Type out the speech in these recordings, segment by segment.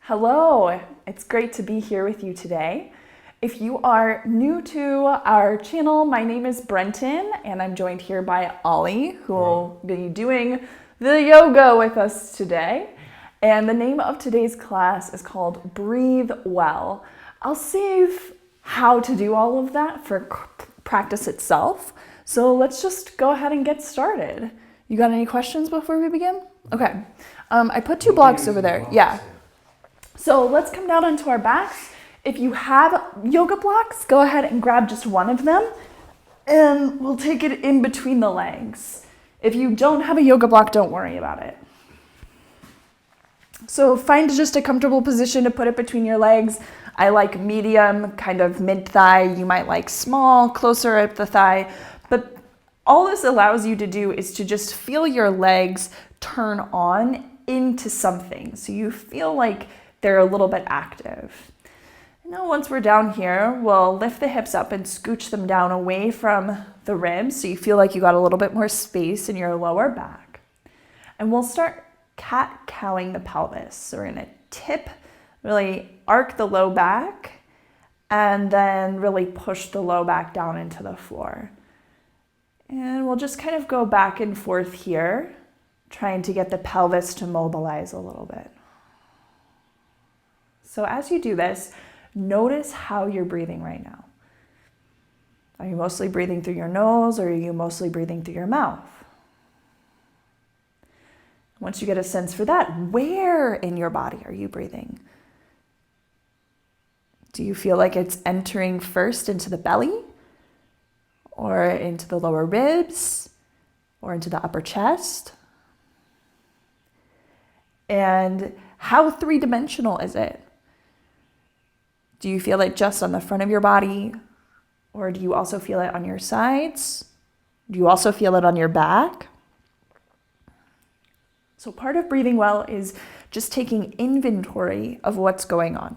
Hello, it's great to be here with you today. If you are new to our channel, my name is Brentan and I'm joined here by Ollie, who will be doing the yoga with us today. And the name of today's class is called Breathe Well. I'll save how to do all of that for practice itself. So let's just go ahead and get started. You got any questions before we begin? Okay. I put two blocks over there. Yeah. So let's come down onto our backs. If you have yoga blocks, go ahead and grab just one of them and we'll take it in between the legs. If you don't have a yoga block, don't worry about it. So find just a comfortable position to put it between your legs. I like medium, kind of mid-thigh. You might like small, closer at the thigh. But all this allows you to do is to just feel your legs turn on into something. So you feel like they're a little bit active. Now once we're down here, we'll lift the hips up and scooch them down away from the ribs so you feel like you got a little bit more space in your lower back. And we'll start cat-cowing the pelvis. So we're gonna tip, really arc the low back, and then really push the low back down into the floor. And we'll just kind of go back and forth here, trying to get the pelvis to mobilize a little bit. So as you do this, notice how you're breathing right now. Are you mostly breathing through your nose or are you mostly breathing through your mouth? Once you get a sense for that, where in your body are you breathing? Do you feel like it's entering first into the belly or into the lower ribs or into the upper chest? And how three-dimensional is it? Do you feel it just on the front of your body? Or do you also feel it on your sides? Do you also feel it on your back? So part of breathing well is just taking inventory of what's going on.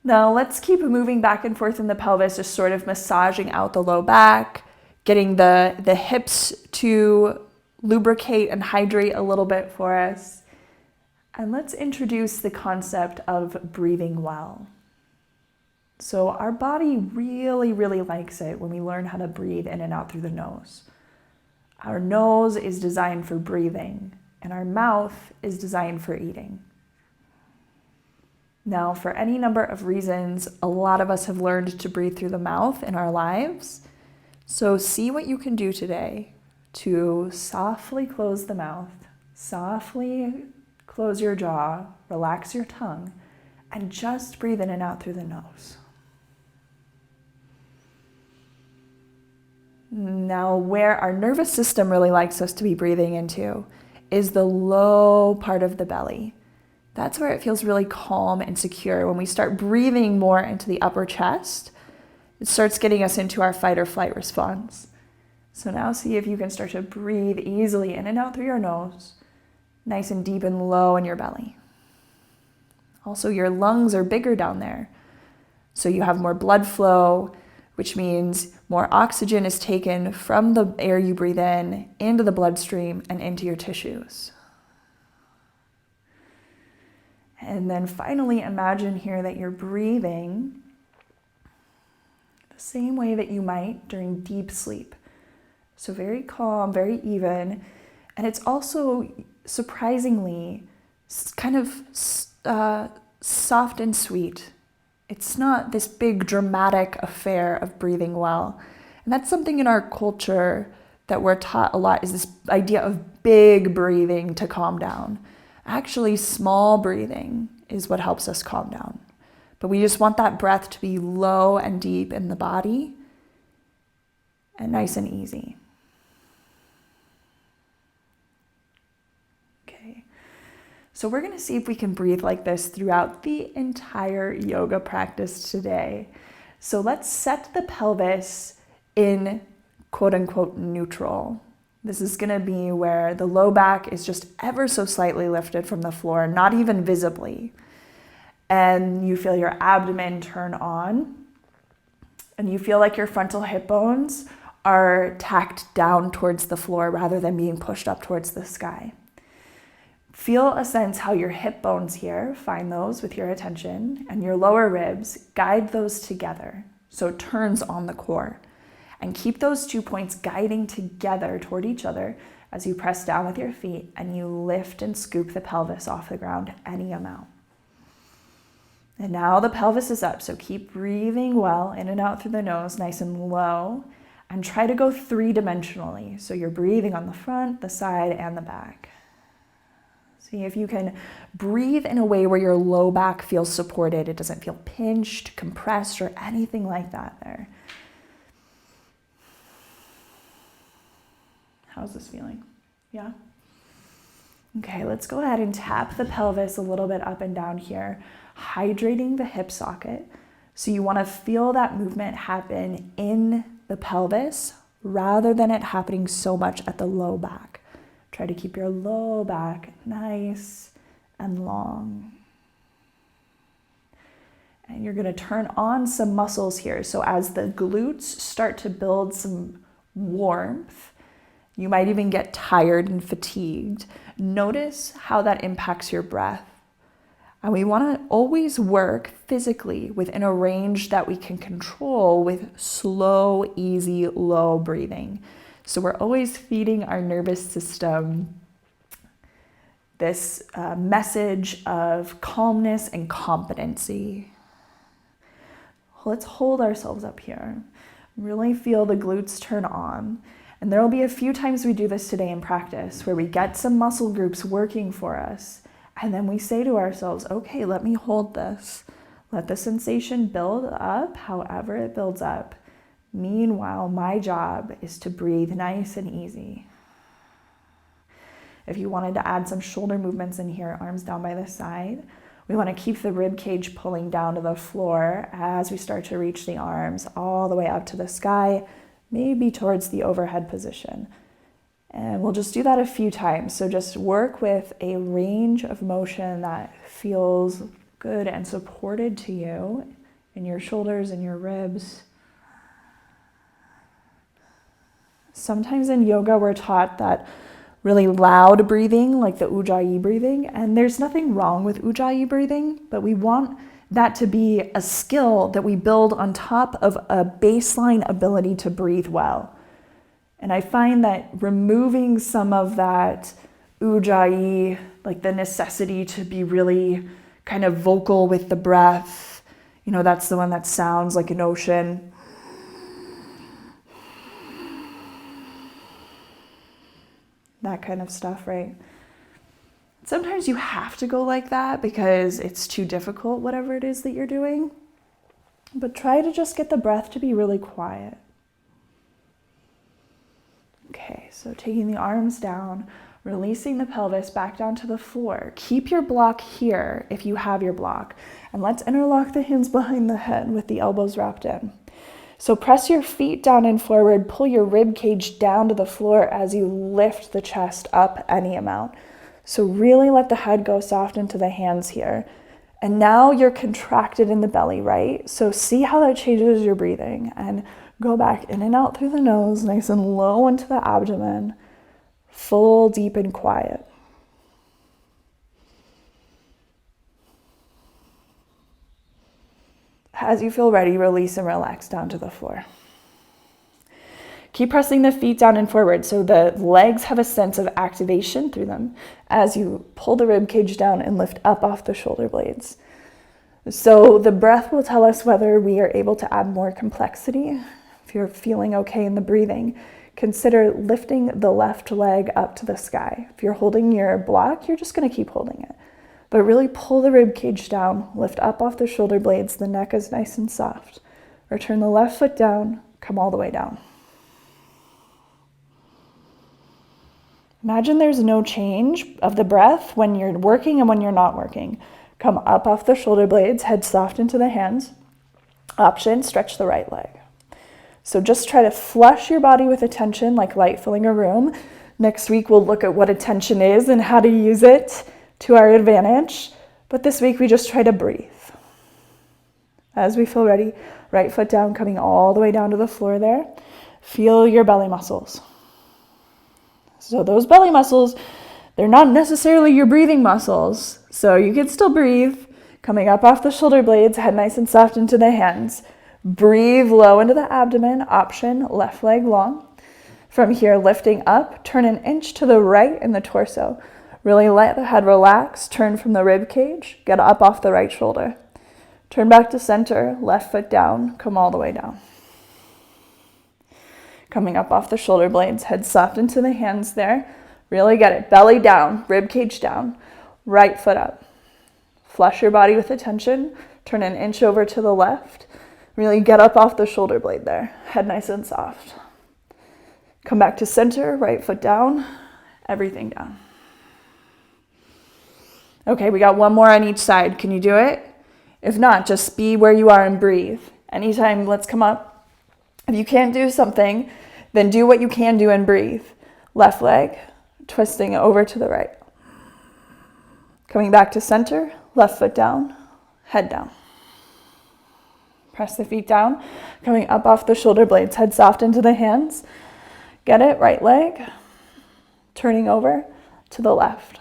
Now let's keep moving back and forth in the pelvis, just sort of massaging out the low back, getting the hips to lubricate and hydrate a little bit for us. And let's introduce the concept of breathing well. So our body really, really likes it when we learn how to breathe in and out through the nose. Our nose is designed for breathing, and our mouth is designed for eating. Now, for any number of reasons, a lot of us have learned to breathe through the mouth in our lives. So see what you can do today to softly close the mouth, softly close your jaw, relax your tongue, and just breathe in and out through the nose. Now, where our nervous system really likes us to be breathing into is the low part of the belly. That's where it feels really calm and secure. When we start breathing more into the upper chest, it starts getting us into our fight or flight response. So now see if you can start to breathe easily in and out through your nose, nice and deep and low in your belly. Also, your lungs are bigger down there, so you have more blood flow, which means more oxygen is taken from the air you breathe in into the bloodstream and into your tissues. And then finally, imagine here that you're breathing the same way that you might during deep sleep. So very calm, very even, and it's also surprisingly kind of soft and sweet. It's not this big dramatic affair of breathing well. And that's something in our culture that we're taught a lot, is this idea of big breathing to calm down. Actually, small breathing is what helps us calm down. But we just want that breath to be low and deep in the body and nice and easy. So we're going to see if we can breathe like this throughout the entire yoga practice today. So let's set the pelvis in quote unquote neutral. This is going to be where the low back is just ever so slightly lifted from the floor, not even visibly. And you feel your abdomen turn on, and you feel like your frontal hip bones are tacked down towards the floor rather than being pushed up towards the sky. Feel a sense how your hip bones here, find those with your attention, and your lower ribs, guide those together. So it turns on the core. And keep those 2 points guiding together toward each other as you press down with your feet and you lift and scoop the pelvis off the ground any amount. And now the pelvis is up, so keep breathing well in and out through the nose, nice and low, and try to go 3-dimensionally. So you're breathing on the front, the side, and the back. See if you can breathe in a way where your low back feels supported. It doesn't feel pinched, compressed, or anything like that there. How's this feeling? Yeah? Okay, let's go ahead and tap the pelvis a little bit up and down here, hydrating the hip socket. So you want to feel that movement happen in the pelvis rather than it happening so much at the low back. Try to keep your low back nice and long. And you're going to turn on some muscles here. So as the glutes start to build some warmth, you might even get tired and fatigued. Notice how that impacts your breath. And we want to always work physically within a range that we can control with slow, easy, low breathing. So we're always feeding our nervous system this message of calmness and competency. Let's hold ourselves up here. Really feel the glutes turn on. And there will be a few times we do this today in practice where we get some muscle groups working for us. And then we say to ourselves, okay, let me hold this. Let the sensation build up however it builds up. Meanwhile, my job is to breathe nice and easy. If you wanted to add some shoulder movements in here, arms down by the side, we want to keep the rib cage pulling down to the floor as we start to reach the arms all the way up to the sky, maybe towards the overhead position. And we'll just do that a few times. So just work with a range of motion that feels good and supported to you in your shoulders and your ribs. Sometimes in yoga, we're taught that really loud breathing, like the Ujjayi breathing, and there's nothing wrong with Ujjayi breathing, but we want that to be a skill that we build on top of a baseline ability to breathe well. And I find that removing some of that Ujjayi, like the necessity to be really kind of vocal with the breath, that's the one that sounds like an ocean. That kind of stuff, right? Sometimes you have to go like that because it's too difficult, whatever it is that you're doing. But try to just get the breath to be really quiet. Okay, so taking the arms down, releasing the pelvis back down to the floor. Keep your block here if you have your block. And let's interlock the hands behind the head with the elbows wrapped in. So press your feet down and forward, pull your rib cage down to the floor as you lift the chest up any amount. So really let the head go soft into the hands here. And now you're contracted in the belly, right? So see how that changes your breathing and go back in and out through the nose, nice and low into the abdomen, full, deep, and quiet. As you feel ready, release and relax down to the floor. Keep pressing the feet down and forward so the legs have a sense of activation through them as you pull the rib cage down and lift up off the shoulder blades. So the breath will tell us whether we are able to add more complexity. If you're feeling okay in the breathing, consider lifting the left leg up to the sky. If you're holding your block, you're just going to keep holding it. But really pull the rib cage down, lift up off the shoulder blades, the neck is nice and soft. Return the left foot down, come all the way down. Imagine there's no change of the breath when you're working and when you're not working. Come up off the shoulder blades, head soft into the hands. Option, stretch the right leg. So just try to flush your body with attention like light filling a room. Next week we'll look at what attention is and how to use it to our advantage. But this week we just try to breathe. As we feel ready, right foot down, coming all the way down to the floor there. Feel your belly muscles. So those belly muscles, They're not necessarily your breathing muscles, so you can still breathe. Coming up off the shoulder blades, head nice and soft into the hands. Breathe low into the abdomen, option left leg long. From here, lifting up, turn an inch to the right in the torso. Really let the head relax, turn from the rib cage, get up off the right shoulder. Turn back to center, left foot down, come all the way down. Coming up off the shoulder blades, head soft into the hands there. Really get it, belly down, rib cage down, right foot up. Flush your body with attention, turn an inch over to the left. Really get up off the shoulder blade there, head nice and soft. Come back to center, right foot down, everything down. Okay, we got one more on each side. Can you do it? If not, just be where you are and breathe. Anytime, let's come up. If you can't do something, then do what you can do and breathe. Left leg, twisting over to the right. Coming back to center, left foot down, head down. Press the feet down, coming up off the shoulder blades, head soft into the hands. Get it, right leg, turning over to the left.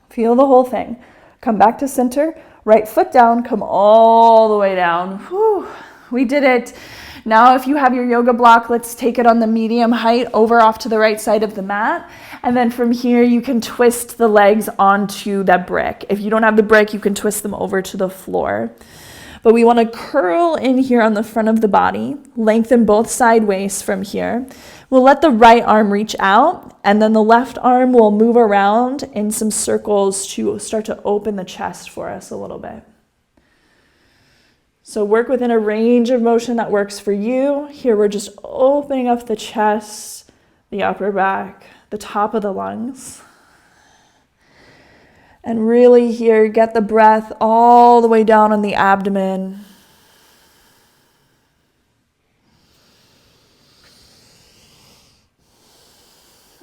Feel the whole thing. Come back to center, right foot down, come all the way down. Whew, we did it. Now if you have your yoga block, let's take it on the medium height over off to the right side of the mat. And then from here, you can twist the legs onto that brick. If you don't have the brick, you can twist them over to the floor. But we want to curl in here on the front of the body, lengthen both side waists from here. We'll let the right arm reach out, and then the left arm will move around in some circles to start to open the chest for us a little bit. So work within a range of motion that works for you. Here we're just opening up the chest, the upper back, the top of the lungs. And really here, get the breath all the way down on the abdomen.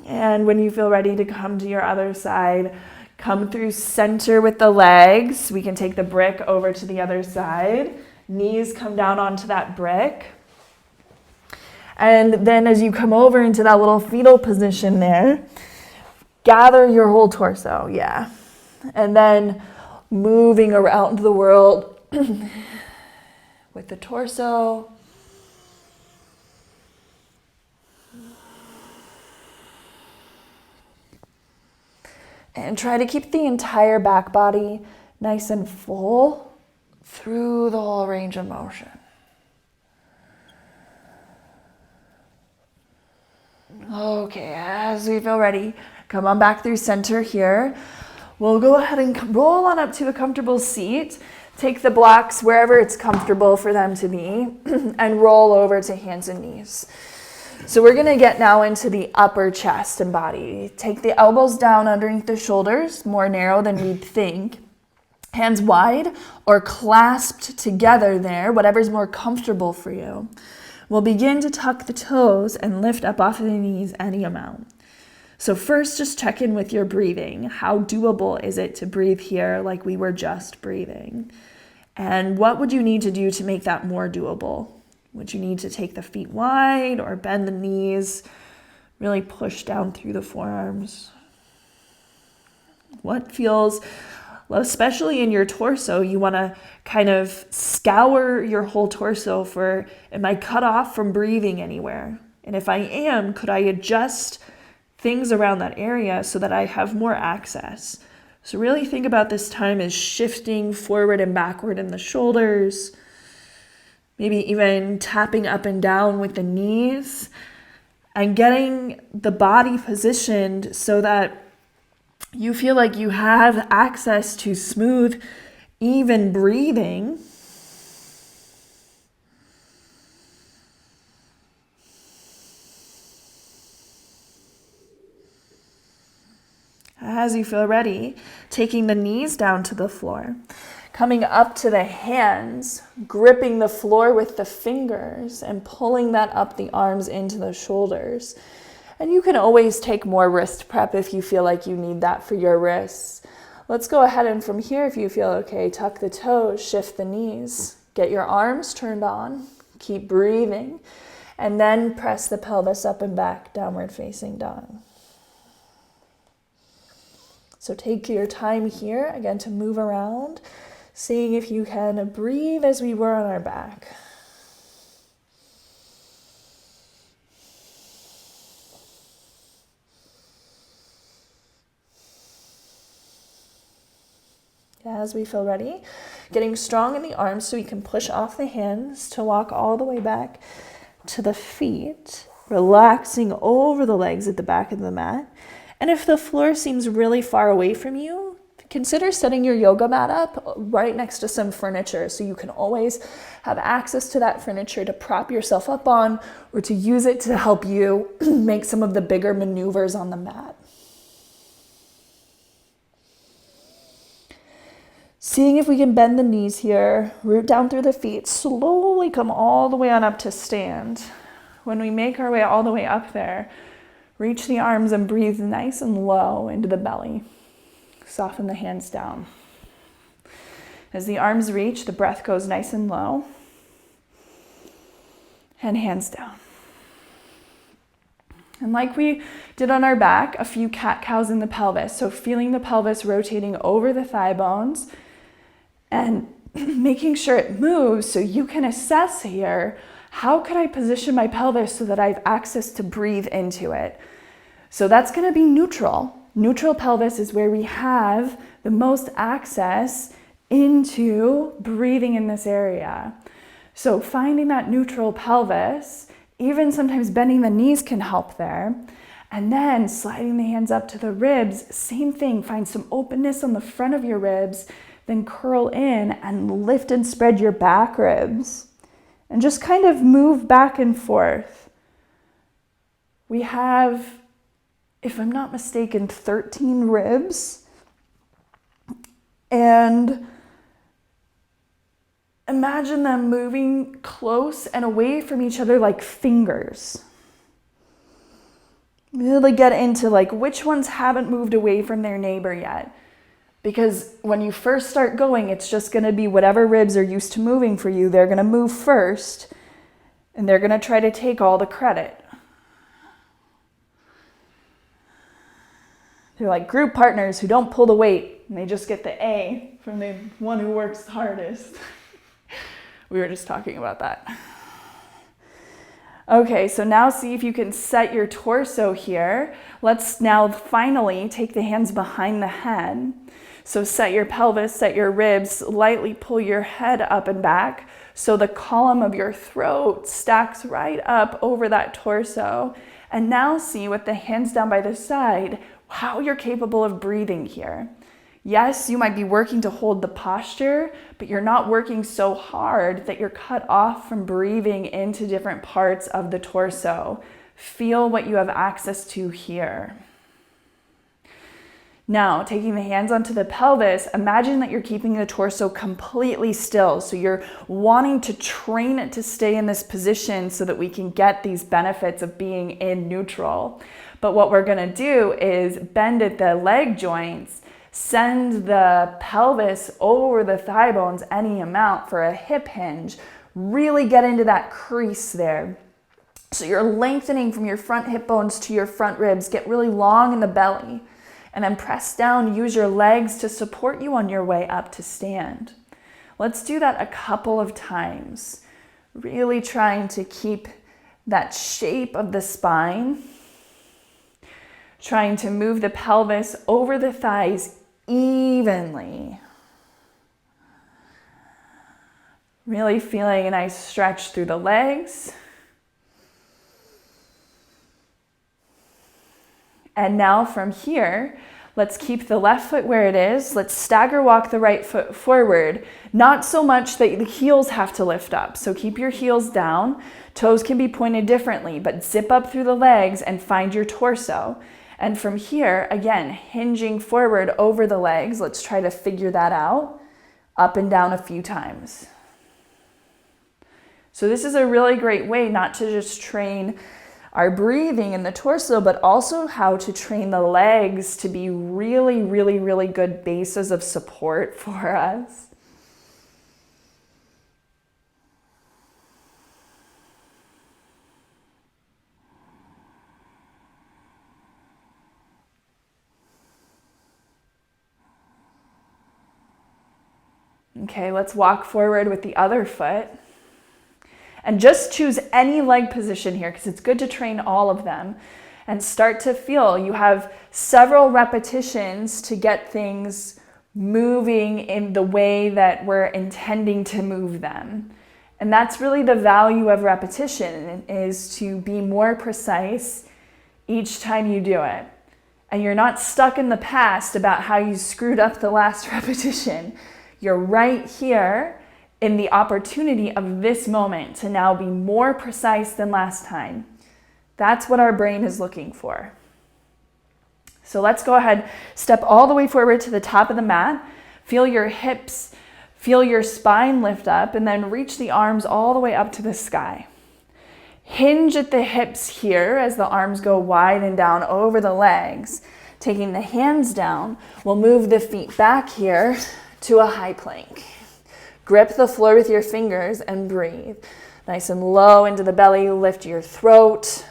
And when you feel ready to come to your other side, come through center with the legs. We can take the brick over to the other side. Knees come down onto that brick. And then as you come over into that little fetal position there, gather your whole torso, yeah. And then moving around the world with the torso. And try to keep the entire back body nice and full through the whole range of motion. Okay, as we feel ready, come on back through center here. We'll go ahead and roll on up to a comfortable seat. Take the blocks wherever it's comfortable for them to be and roll over to hands and knees. So we're going to get now into the upper chest and body. Take the elbows down underneath the shoulders, more narrow than we'd think. Hands wide or clasped together there, whatever's more comfortable for you. We'll begin to tuck the toes and lift up off of the knees any amount. So first, just check in with your breathing. How doable is it to breathe here like we were just breathing? And what would you need to do to make that more doable? Would you need to take the feet wide or bend the knees? Really push down through the forearms. What feels, especially in your torso, you want to kind of scour your whole torso for, am I cut off from breathing anywhere? And if I am, could I adjust things around that area so that I have more access? So really think about this time as shifting forward and backward in the shoulders, maybe even tapping up and down with the knees and getting the body positioned so that you feel like you have access to smooth, even breathing. As you feel ready, taking the knees down to the floor, coming up to the hands, gripping the floor with the fingers and pulling that up the arms into the shoulders. And you can always take more wrist prep if you feel like you need that for your wrists. Let's go ahead and from here, if you feel okay, tuck the toes, shift the knees, get your arms turned on, keep breathing, and then press the pelvis up and back, downward facing dog. So take your time here, again, to move around, seeing if you can breathe as we were on our back. As we feel ready, getting strong in the arms so we can push off the hands to walk all the way back to the feet, relaxing over the legs at the back of the mat. And if the floor seems really far away from you, consider setting your yoga mat up right next to some furniture so you can always have access to that furniture to prop yourself up on or to use it to help you make some of the bigger maneuvers on the mat. Seeing if we can bend the knees here, root down through the feet, slowly come all the way on up to stand. When we make our way all the way up there, reach the arms and breathe nice and low into the belly. Soften the hands down. As the arms reach, the breath goes nice and low. And hands down. And like we did on our back, a few cat-cows in the pelvis. So feeling the pelvis rotating over the thigh bones and making sure it moves so you can assess here, how could I position my pelvis so that I have access to breathe into it? So that's going to be neutral. Neutral pelvis is where we have the most access into breathing in this area. So finding that neutral pelvis, even sometimes bending the knees can help there. And then sliding the hands up to the ribs, same thing, find some openness on the front of your ribs, then curl in and lift and spread your back ribs. And just kind of move back and forth. We have, if I'm not mistaken, 13 ribs. And imagine them moving close and away from each other like fingers. Really get into like which ones haven't moved away from their neighbor yet. Because when you first start going, it's just going to be whatever ribs are used to moving for you. They're going to move first, and they're going to try to take all the credit. They're like group partners who don't pull the weight, and they just get the A from the one who works the hardest. We were just talking about that. Okay, so now see if you can set your torso here. Let's now finally take the hands behind the head. So set your pelvis, set your ribs, lightly pull your head up and back so the column of your throat stacks right up over that torso. And now see with the hands down by the side how you're capable of breathing here. Yes, you might be working to hold the posture, but you're not working so hard that you're cut off from breathing into different parts of the torso. Feel what you have access to here. Now, taking the hands onto the pelvis, imagine that you're keeping the torso completely still. So you're wanting to train it to stay in this position so that we can get these benefits of being in neutral. But what we're going to do is bend at the leg joints, send the pelvis over the thigh bones any amount for a hip hinge. Really get into that crease there. So you're lengthening from your front hip bones to your front ribs. Get really long in the belly. And then press down, use your legs to support you on your way up to stand. Let's do that a couple of times. Really trying to keep that shape of the spine. Trying to move the pelvis over the thighs evenly. Really feeling a nice stretch through the legs. And now from here, let's keep the left foot where it is. Let's stagger walk the right foot forward. Not so much that the heels have to lift up. So keep your heels down. Toes can be pointed differently, but zip up through the legs and find your torso. And from here, again, hinging forward over the legs. Let's try to figure that out. Up and down a few times. So this is a really great way not to just train our breathing in the torso, but also how to train the legs to be really, really, really good bases of support for us. Okay, let's walk forward with the other foot. And just choose any leg position here because it's good to train all of them. And start to feel you have several repetitions to get things moving in the way that we're intending to move them. And that's really the value of repetition, is to be more precise each time you do it. And you're not stuck in the past about how you screwed up the last repetition. You're right here in the opportunity of this moment to now be more precise than last time. That's what our brain is looking for. So let's go ahead, step all the way forward to the top of the mat. Feel your hips, feel your spine lift up, and then reach the arms all the way up to the sky. Hinge at the hips here as the arms go wide and down over the legs. Taking the hands down, we'll move the feet back here to a high plank. Grip the floor with your fingers and breathe. Nice and low into the belly, lift your throat.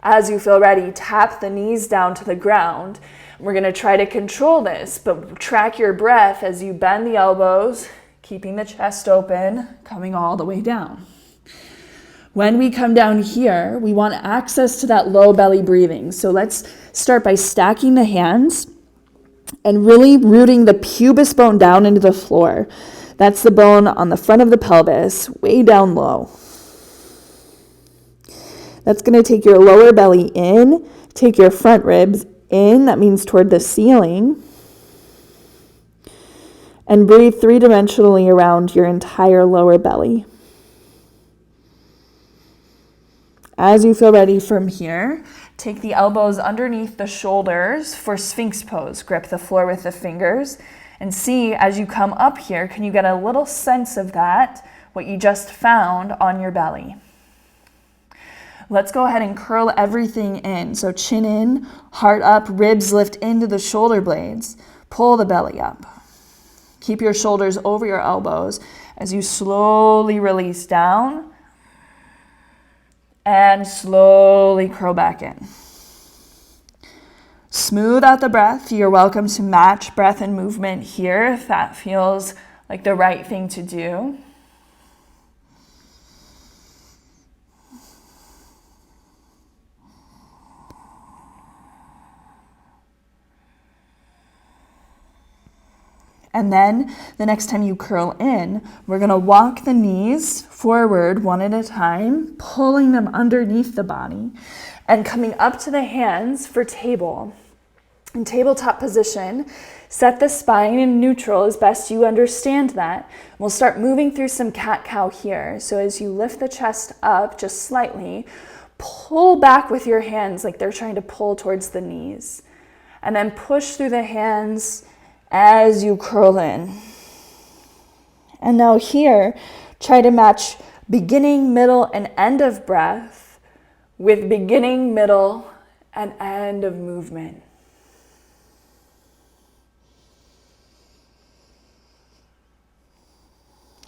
As you feel ready, tap the knees down to the ground. We're going to try to control this, but track your breath as you bend the elbows, keeping the chest open, coming all the way down. When we come down here, we want access to that low belly breathing. So let's start by stacking the hands and really rooting the pubis bone down into the floor. That's the bone on the front of the pelvis, way down low. That's going to take your lower belly in, take your front ribs in, that means toward the ceiling, and breathe three-dimensionally around your entire lower belly. As you feel ready from here, take the elbows underneath the shoulders for Sphinx pose. Grip the floor with the fingers and see as you come up here, can you get a little sense of that, what you just found on your belly. Let's go ahead and curl everything in. So chin in, heart up, ribs lift into the shoulder blades. Pull the belly up. Keep your shoulders over your elbows as you slowly release down and slowly curl back in. Smooth out the breath. You're welcome to match breath and movement here if that feels like the right thing to do. And then the next time you curl in, we're going to walk the knees forward one at a time, pulling them underneath the body and coming up to the hands for table. In tabletop position, set the spine in neutral as best you understand that. We'll start moving through some cat-cow here. So as you lift the chest up just slightly, pull back with your hands like they're trying to pull towards the knees. And then push through the hands as you curl in. And now here, try to match beginning, middle, and end of breath with beginning, middle, and end of movement.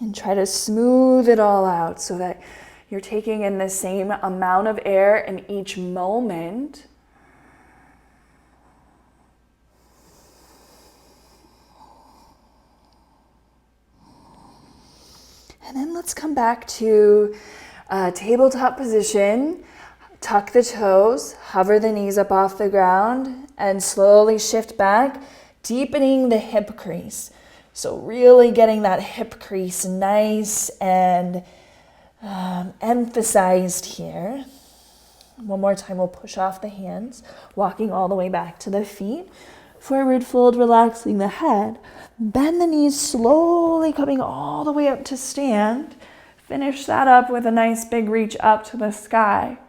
And try to smooth it all out so that you're taking in the same amount of air in each moment. And then let's come back to tabletop position. Tuck the toes, hover the knees up off the ground, and slowly shift back, deepening the hip crease. So really getting that hip crease nice and emphasized here. One more time, we'll push off the hands, walking all the way back to the feet. Forward fold, relaxing the head. Bend the knees slowly, coming all the way up to stand. Finish that up with a nice big reach up to the sky.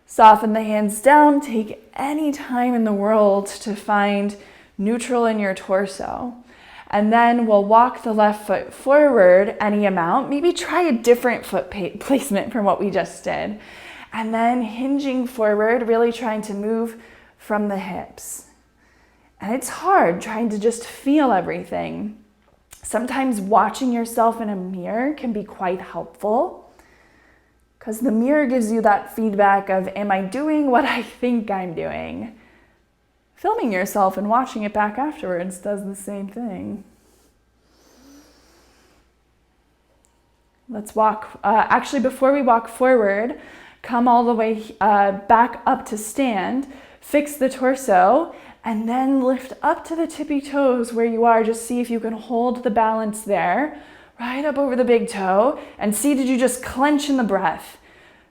Soften the hands down. Take any time in the world to find neutral in your torso. And then we'll walk the left foot forward any amount. Maybe try a different foot placement from what we just did. And then hinging forward, really trying to move from the hips. And it's hard trying to just feel everything. Sometimes watching yourself in a mirror can be quite helpful because the mirror gives you that feedback of, am I doing what I think I'm doing? Filming yourself and watching it back afterwards does the same thing. Let's walk. Actually, before we walk forward, come all the way back up to stand, fix the torso, and then lift up to the tippy toes where you are. Just see if you can hold the balance there, right up over the big toe, and see, did you just clench in the breath?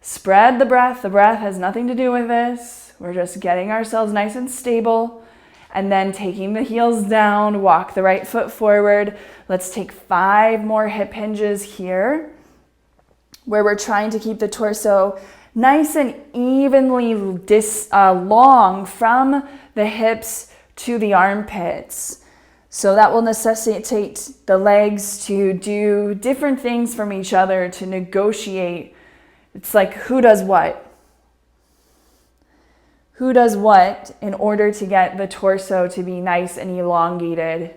Spread the breath. The breath has nothing to do with this. We're just getting ourselves nice and stable. And then taking the heels down, walk the right foot forward. Let's take 5 more hip hinges here, where we're trying to keep the torso nice and evenly long from the hips to the armpits. So that will necessitate the legs to do different things from each other, to negotiate. It's like who does what? Who does what in order to get the torso to be nice and elongated.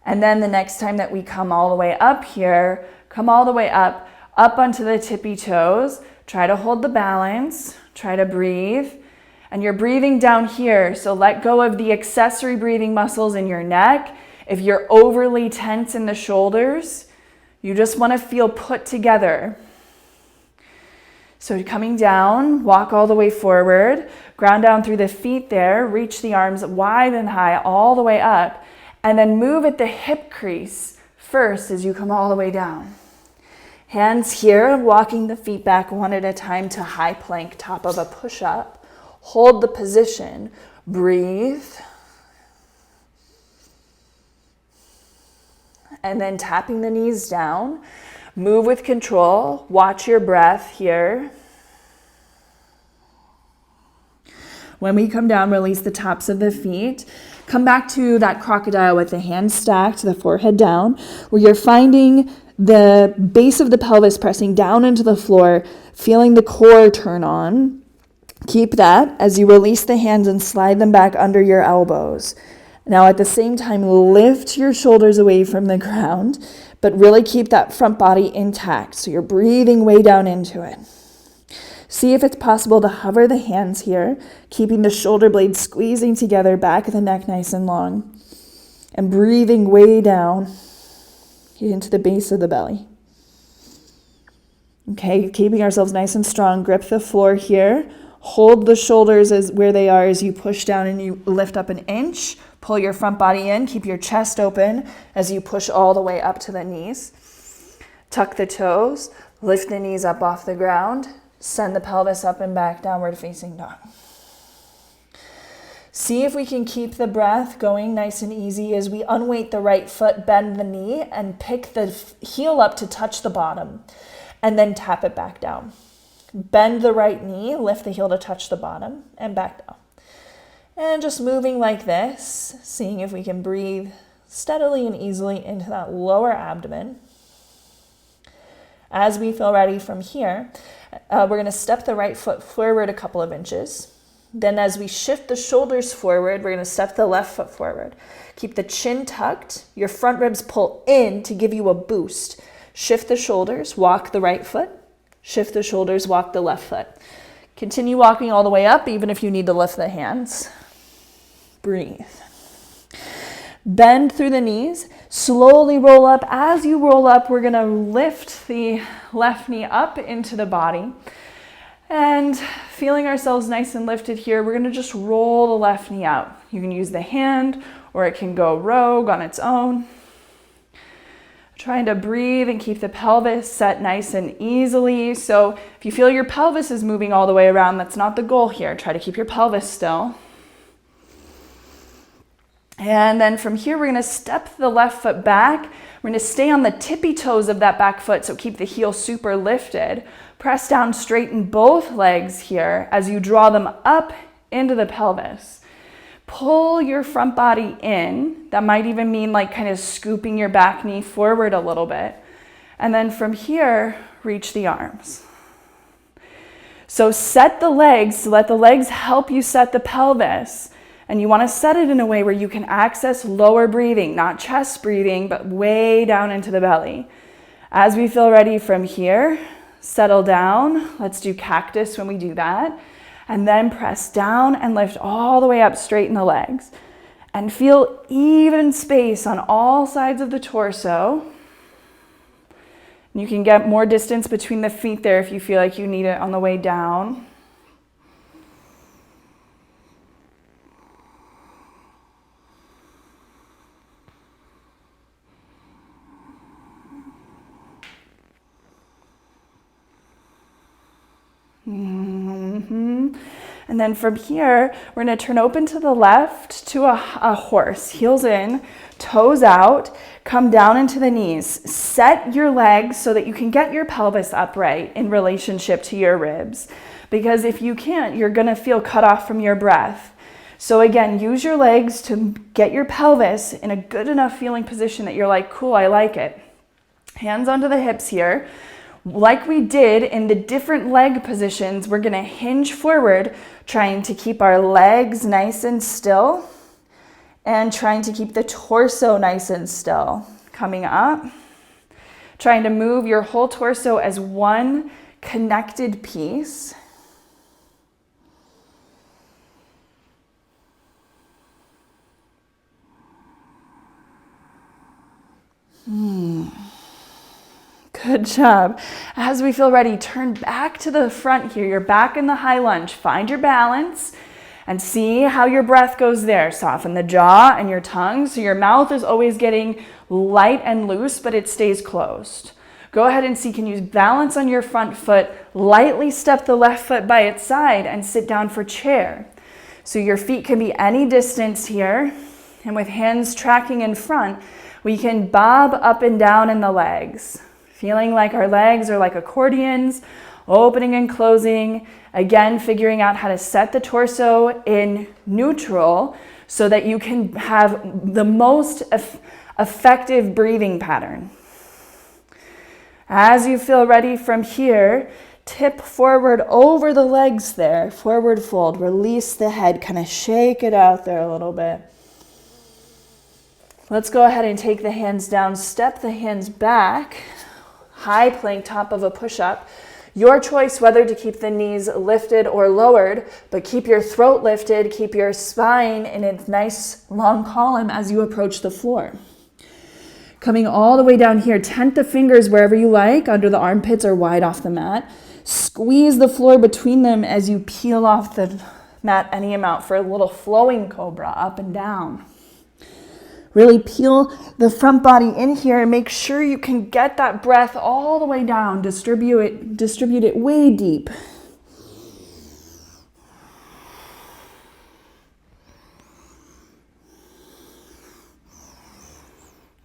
And then the next time that we come all the way up here, come all the way up onto the tippy toes. Try to hold the balance, try to breathe. And you're breathing down here, so let go of the accessory breathing muscles in your neck. If you're overly tense in the shoulders, you just want to feel put together. So coming down, walk all the way forward, ground down through the feet there, reach the arms wide and high all the way up, and then move at the hip crease first as you come all the way down. Hands here, walking the feet back one at a time to high plank, top of a push-up. Hold the position, breathe, and then tapping the knees down. Move with control, watch your breath here. When we come down, release the tops of the feet. Come back to that crocodile with the hands stacked, the forehead down, where you're finding the base of the pelvis pressing down into the floor, feeling the core turn on. Keep that as you release the hands and slide them back under your elbows. Now at the same time, lift your shoulders away from the ground, but really keep that front body intact. So you're breathing way down into it. See if it's possible to hover the hands here, keeping the shoulder blades squeezing together, back of the neck nice and long, and breathing way down into the base of the belly. Okay, keeping ourselves nice and strong. Grip the floor here. Hold the shoulders as where they are as you push down and you lift up an inch. Pull your front body in. Keep your chest open as you push all the way up to the knees. Tuck the toes. Lift the knees up off the ground. Send the pelvis up and back, downward facing dog. See if we can keep the breath going nice and easy as we unweight the right foot, bend the knee, and pick the heel up to touch the bottom, and then tap it back down. Bend the right knee, lift the heel to touch the bottom, and back down. And just moving like this, seeing if we can breathe steadily and easily into that lower abdomen. As we feel ready from here, we're going to step the right foot forward a couple of inches. Then as we shift the shoulders forward, we're going to step the left foot forward. Keep the chin tucked. Your front ribs pull in to give you a boost. Shift the shoulders, walk the right foot. Shift the shoulders, walk the left foot. Continue walking all the way up, even if you need to lift the hands. Breathe. Bend through the knees. Slowly roll up. As you roll up, we're going to lift the left knee up into the body. And feeling ourselves nice and lifted here, we're going to just roll the left knee out. You can use the hand, or it can go rogue on its own. Trying to breathe and keep the pelvis set nice and easily. So if you feel your pelvis is moving all the way around, that's not the goal here. Try to keep your pelvis still. And then from here, we're going to step the left foot back. We're going to stay on the tippy toes of that back foot, so keep the heel super lifted. Press down, straighten both legs here as you draw them up into the pelvis. Pull your front body in. That might even mean like kind of scooping your back knee forward a little bit. And then from here, reach the arms. So set the legs, let the legs help you set the pelvis. And you want to set it in a way where you can access lower breathing, not chest breathing, but way down into the belly. As we feel ready from here, settle down. Let's do cactus when we do that. And then press down and lift all the way up, straighten the legs. And feel even space on all sides of the torso. You can get more distance between the feet there if you feel like you need it on the way down. And then from here, we're going to turn open to the left to a horse. Heels in, toes out, come down into the knees. Set your legs so that you can get your pelvis upright in relationship to your ribs. Because if you can't, you're going to feel cut off from your breath. So again, use your legs to get your pelvis in a good enough feeling position that you're like, cool, I like it. Hands onto the hips here. Like we did in the different leg positions, we're going to hinge forward, trying to keep our legs nice and still and trying to keep the torso nice and still. Coming up, trying to move your whole torso as one connected piece. Good job. As we feel ready, turn back to the front here. You're back in the high lunge. Find your balance and see how your breath goes there. Soften the jaw and your tongue so your mouth is always getting light and loose, but it stays closed. Go ahead and see, can you balance on your front foot, lightly step the left foot by its side and sit down for chair. So your feet can be any distance here, and with hands tracking in front, we can bob up and down in the legs. Feeling like our legs are like accordions, opening and closing. Again, figuring out how to set the torso in neutral so that you can have the most effective breathing pattern. As you feel ready from here, tip forward over the legs there, forward fold, release the head, kind of shake it out there a little bit. Let's go ahead and take the hands down, step the hands back. High plank, top of a push-up. Your choice whether to keep the knees lifted or lowered, but keep your throat lifted, keep your spine in a nice long column as you approach the floor. Coming all the way down here, tent the fingers wherever you like, under the armpits or wide off the mat. Squeeze the floor between them as you peel off the mat any amount for a little flowing cobra, up and down. Really peel the front body in here and make sure you can get that breath all the way down. Distribute it way deep.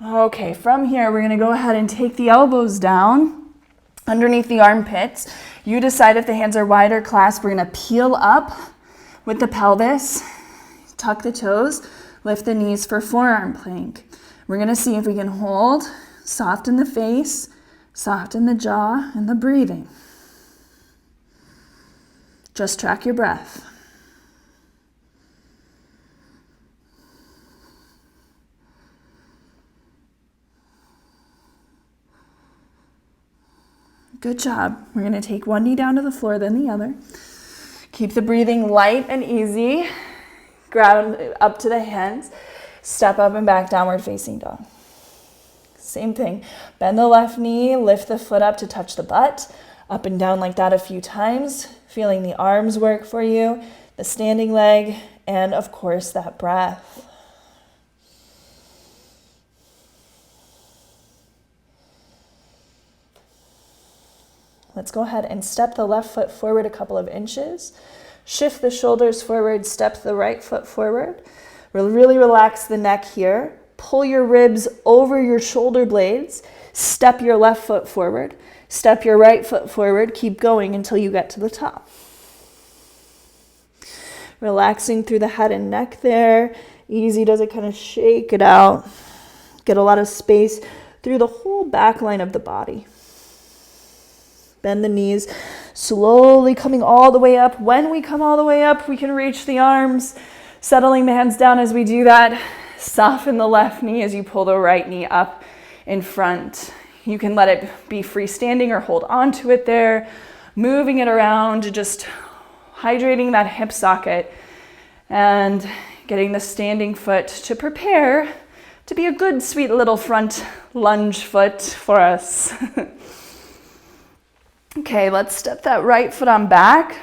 Okay, from here, we're gonna go ahead and take the elbows down underneath the armpits. You decide if the hands are wide or clasped. We're gonna peel up with the pelvis, tuck the toes, lift the knees for forearm plank. We're going to see if we can hold, soften the face, soften the jaw, and the breathing. Just track your breath. Good job. We're going to take one knee down to the floor, then the other. Keep the breathing light and easy. Ground up to the hands, step up and back, downward facing dog. Same thing, bend the left knee, lift the foot up to touch the butt, up and down like that a few times, feeling the arms work for you, the standing leg, and of course that breath. Let's go ahead and step the left foot forward a couple of inches. Shift the shoulders forward, step the right foot forward. Really relax the neck here. Pull your ribs over your shoulder blades. Step your left foot forward. Step your right foot forward. Keep going until you get to the top. Relaxing through the head and neck there. Easy does it, kind of shake it out. Get a lot of space through the whole back line of the body. Bend the knees, slowly coming all the way up. When we come all the way up, we can reach the arms, settling the hands down as we do that. Soften the left knee as you pull the right knee up in front. You can let it be freestanding or hold on to it there, moving it around, just hydrating that hip socket and getting the standing foot to prepare to be a good, sweet little front lunge foot for us. Okay, let's step that right foot on back.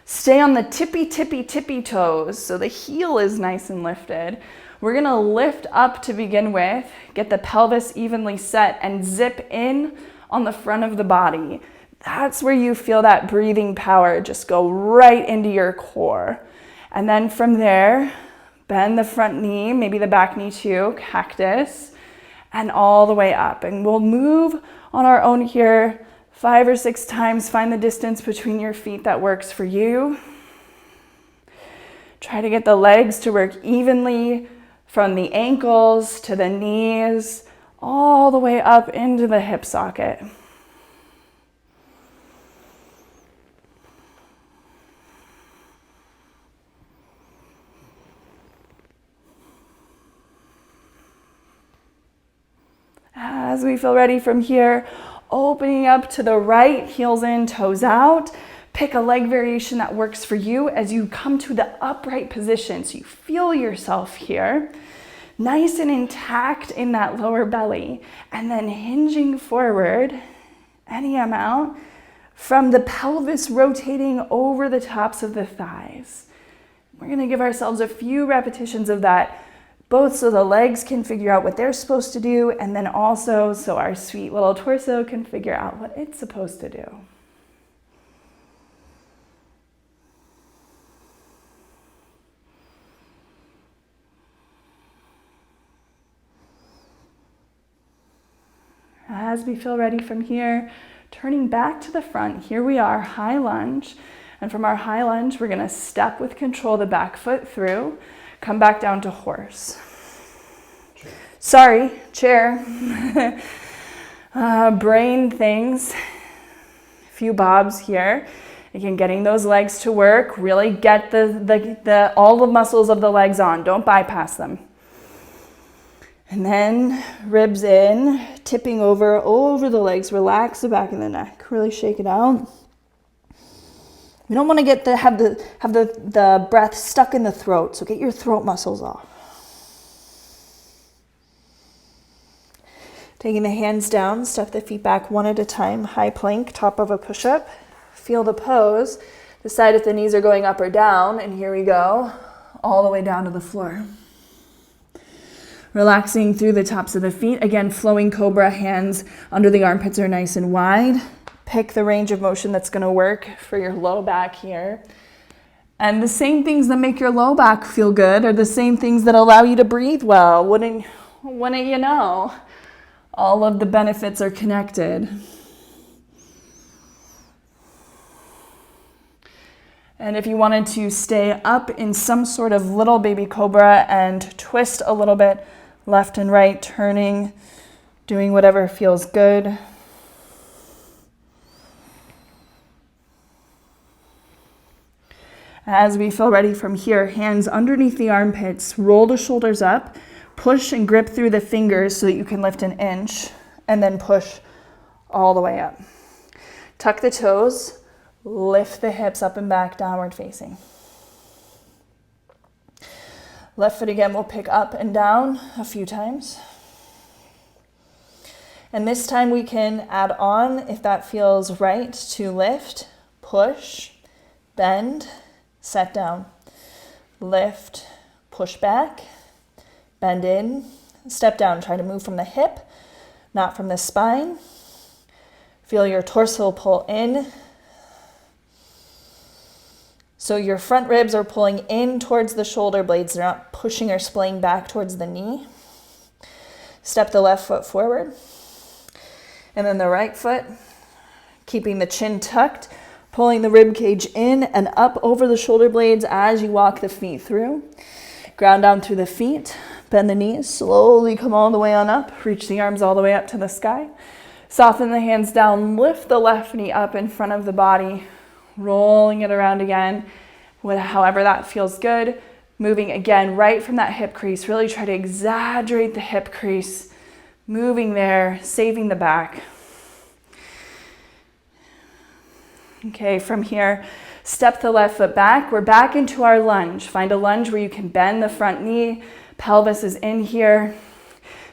Stay on the tippy, tippy, tippy toes so the heel is nice and lifted. We're gonna lift up to begin with, get the pelvis evenly set and zip in on the front of the body. That's where you feel that breathing power just go right into your core. And then from there, bend the front knee, maybe the back knee too, cactus, and all the way up. And we'll move on our own here 5 or 6 times. Find the distance between your feet that works for you. Try to get the legs to work evenly from the ankles to the knees, all the way up into the hip socket. As we feel ready from here, opening up to the right, heels in, toes out. Pick a leg variation that works for you as you come to the upright position. So you feel yourself here, nice and intact in that lower belly. And then hinging forward any amount from the pelvis rotating over the tops of the thighs. We're gonna give ourselves a few repetitions of that, both so the legs can figure out what they're supposed to do, and then also so our sweet little torso can figure out what it's supposed to do. As we feel ready from here, turning back to the front, here we are, high lunge. And from our high lunge, we're gonna step with control the back foot through, come back down to horse. Sorry, chair. Brain things, a few bobs here. Again, getting those legs to work, really get all the muscles of the legs on, don't bypass them. And then ribs in, tipping over the legs, relax the back of the neck, really shake it out. We don't want to have the breath stuck in the throat, so get your throat muscles off. Taking the hands down, step the feet back one at a time, high plank, top of a push-up. Feel the pose. Decide if the knees are going up or down, and here we go, all the way down to the floor. Relaxing through the tops of the feet. Again, flowing cobra, hands under the armpits are nice and wide. Pick the range of motion that's gonna work for your low back here. And the same things that make your low back feel good are the same things that allow you to breathe well. Wouldn't you know? All of the benefits are connected. And if you wanted to stay up in some sort of little baby cobra and twist a little bit left and right, turning, doing whatever feels good. As we feel ready from here, hands underneath the armpits, roll the shoulders up, push and grip through the fingers so that you can lift 1 inch, and then push all the way up. Tuck the toes, lift the hips up and back, downward facing. Left foot again, we'll pick up and down a few times. And this time we can add on, if that feels right, to lift, push, bend, set down, lift, push back, bend in, step down. Try to move from the hip, not from the spine. Feel your torso pull in. So your front ribs are pulling in towards the shoulder blades. They're not pushing or splaying back towards the knee. Step the left foot forward. And then the right foot, keeping the chin tucked, pulling the rib cage in and up over the shoulder blades as you walk the feet through. Ground down through the feet, bend the knees, slowly come all the way on up, reach the arms all the way up to the sky. Soften the hands down, lift the left knee up in front of the body, rolling it around again, however that feels good. Moving again right from that hip crease, really try to exaggerate the hip crease, moving there, saving the back. Okay, from here, step the left foot back. We're back into our lunge. Find a lunge where you can bend the front knee, pelvis is in here.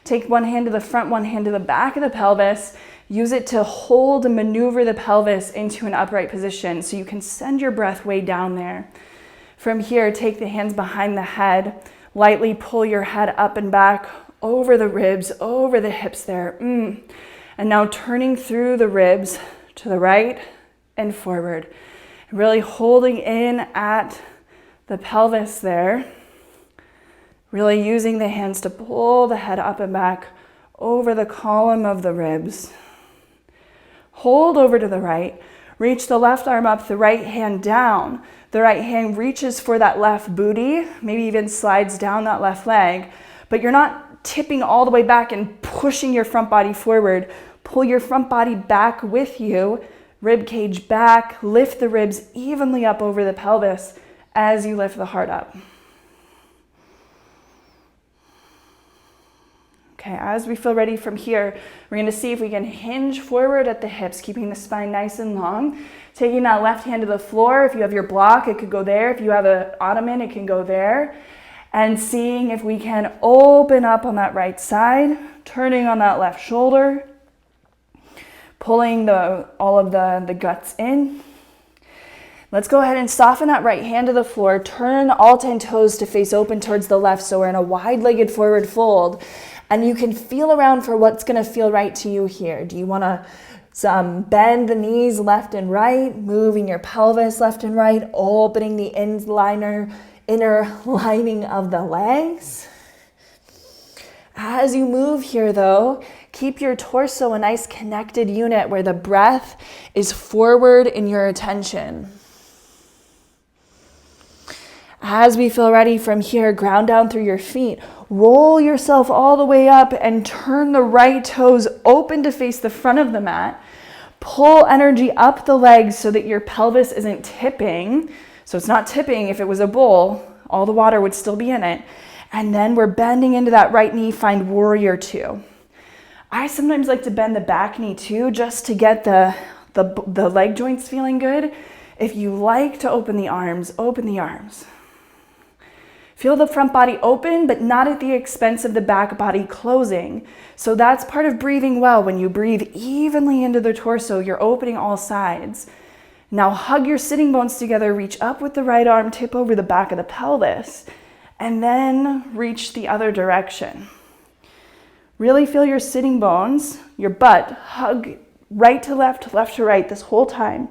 Take one hand to the front, one hand to the back of the pelvis. Use it to hold and maneuver the pelvis into an upright position so you can send your breath way down there. From here, take the hands behind the head. Lightly pull your head up and back over the ribs, over the hips there. And now turning through the ribs to the right and forward. Really holding in at the pelvis there. Really using the hands to pull the head up and back over the column of the ribs. Hold over to the right. Reach the left arm up, the right hand down. The right hand reaches for that left booty, maybe even slides down that left leg, but you're not tipping all the way back and pushing your front body forward. Pull your front body back with you, rib cage back, lift the ribs evenly up over the pelvis as you lift the heart up. Okay, as we feel ready from here, we're going to see if we can hinge forward at the hips, keeping the spine nice and long. Taking that left hand to the floor. If you have your block, it could go there. If you have an ottoman, it can go there. And seeing if we can open up on that right side, turning on that left shoulder, pulling all of the guts in. Let's go ahead and soften that right hand to the floor. Turn all 10 toes to face open towards the left, so we're in a wide-legged forward fold. And you can feel around for what's going to feel right to you here. Do you want to bend the knees left and right, moving your pelvis left and right, opening the inner lining of the legs? As you move here though, keep your torso a nice connected unit where the breath is forward in your attention. As we feel ready from here, ground down through your feet. Roll yourself all the way up and turn the right toes open to face the front of the mat. Pull energy up the legs so that your pelvis isn't tipping. So it's not tipping. If it was a bowl, all the water would still be in it. And then we're bending into that right knee, find warrior two. I sometimes like to bend the back knee too, just to get the leg joints feeling good. If you like to open the arms, open the arms. Feel the front body open, but not at the expense of the back body closing. So that's part of breathing well. When you breathe evenly into the torso, you're opening all sides. Now hug your sitting bones together, reach up with the right arm, tip over the back of the pelvis, and then reach the other direction. Really feel your sitting bones, your butt, hug right to left, left to right this whole time.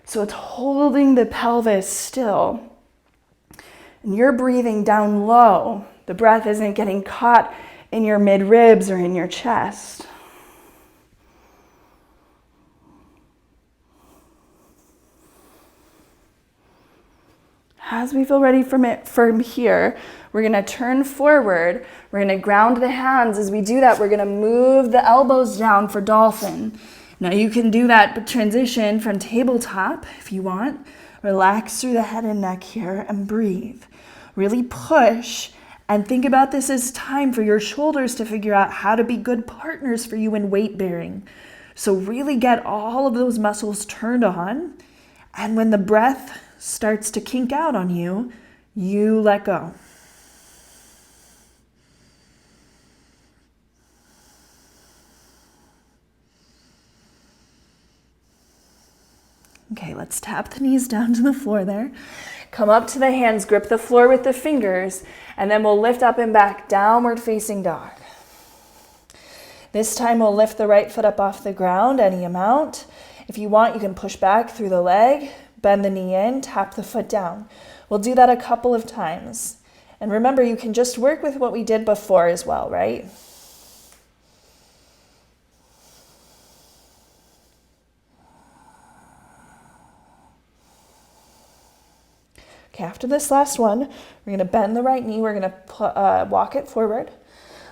So it's holding the pelvis still. And you're breathing down low. The breath isn't getting caught in your mid-ribs or in your chest. As we feel ready from here, we're going to turn forward. We're going to ground the hands. As we do that, we're going to move the elbows down for dolphin. Now you can do that transition from tabletop if you want. Relax through the head and neck here and breathe. Really push and think about this as time for your shoulders to figure out how to be good partners for you in weight bearing. So really get all of those muscles turned on. And when the breath starts to kink out on you, you let go. Okay, let's tap the knees down to the floor there. Come up to the hands, grip the floor with the fingers, and then we'll lift up and back, downward facing dog. This time we'll lift the right foot up off the ground, any amount. If you want, you can push back through the leg, bend the knee in, tap the foot down. We'll do that a couple of times. And remember, you can just work with what we did before as well, right? Okay, after this last one, we're going to bend the right knee. We're going to walk it forward.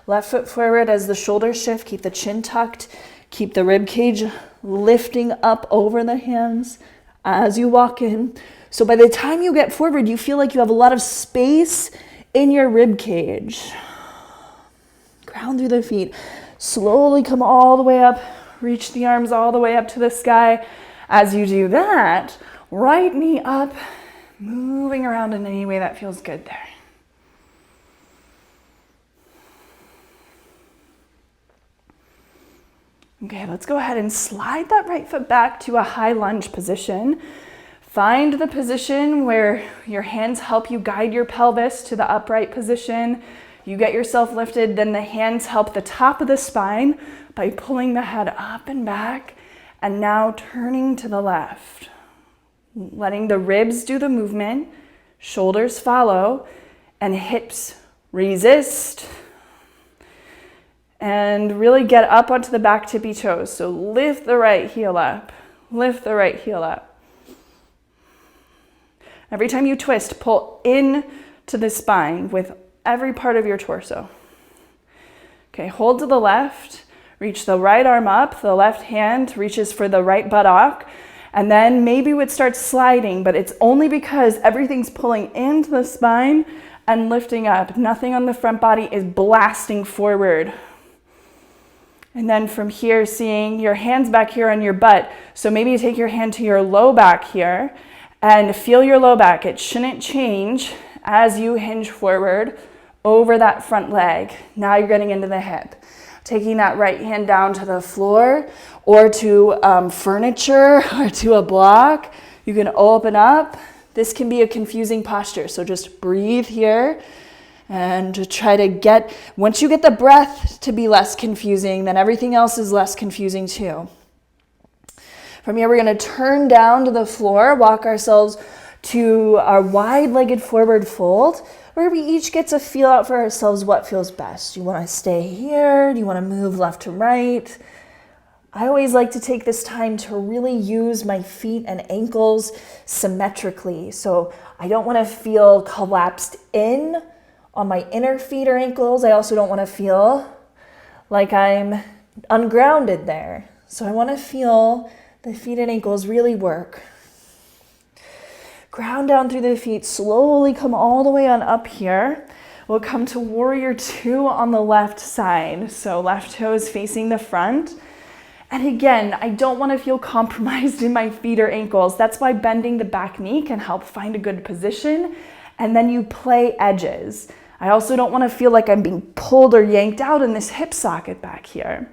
Left foot forward as the shoulders shift. Keep the chin tucked. Keep the rib cage lifting up over the hands as you walk in. So by the time you get forward, you feel like you have a lot of space in your rib cage. Ground through the feet. Slowly come all the way up. Reach the arms all the way up to the sky. As you do that, right knee up. Moving around in any way that feels good there. Good. Okay, let's go ahead and slide that right foot back to a high lunge position. Find the position where your hands help you guide your pelvis to the upright position. You get yourself lifted, then the hands help the top of the spine by pulling the head up and back, and now turning to the left. Letting the ribs do the movement, shoulders follow, and hips resist. And really get up onto the back tippy toes. So lift the right heel up, lift the right heel up. Every time you twist, pull in to the spine with every part of your torso. Okay, hold to the left, reach the right arm up, the left hand reaches for the right buttock, and then maybe it starts sliding, but it's only because everything's pulling into the spine and lifting up. Nothing on the front body is blasting forward. And then from here, seeing your hands back here on your butt. So maybe you take your hand to your low back here and feel your low back. It shouldn't change as you hinge forward over that front leg. Now you're getting into the hip. Taking that right hand down to the floor or to furniture or to a block. You can open up. This can be a confusing posture. So just breathe here. And to try to get, once you get the breath to be less confusing, then everything else is less confusing too. From here, we're going to turn down to the floor, walk ourselves to our wide-legged forward fold, where we each get to feel out for ourselves what feels best. Do you want to stay here? Do you want to move left to right? I always like to take this time to really use my feet and ankles symmetrically. So I don't want to feel collapsed in on my inner feet or ankles. I also don't want to feel like I'm ungrounded there. So I want to feel the feet and ankles really work. Ground down through the feet, slowly come all the way on up here. We'll come to warrior two on the left side. So left toes facing the front. And again, I don't want to feel compromised in my feet or ankles. That's why bending the back knee can help find a good position. And then you play edges. I also don't want to feel like I'm being pulled or yanked out in this hip socket back here.